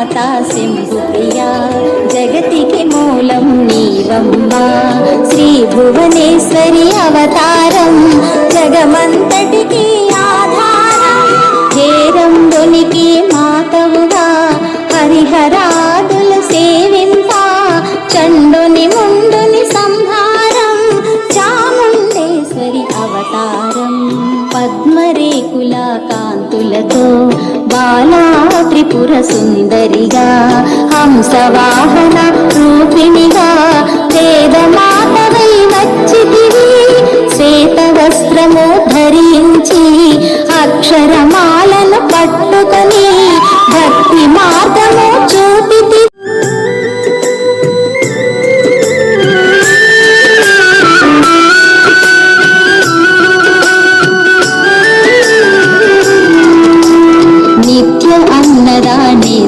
మాతా శంభుప్రియా జగతికి మూలం నీవమ్మా శ్రీ భువనేశ్వరి అవతారం జగమంతటికి ఆధారం హేరంబునికి మాతవుగా హరిహరాదులు సేవింప చండుని ముండుని సంహారం చాముండేశ్వరి అవతారం పద్మరేకుల కాంతులతో బాలా త్రిపుర సుందరిగా హంసవాహన రూపిణిగా వేదమాతవై వచ్చితివి శ్వేత వస్త్రము ధరించి అక్షరమాలను పట్టుకొని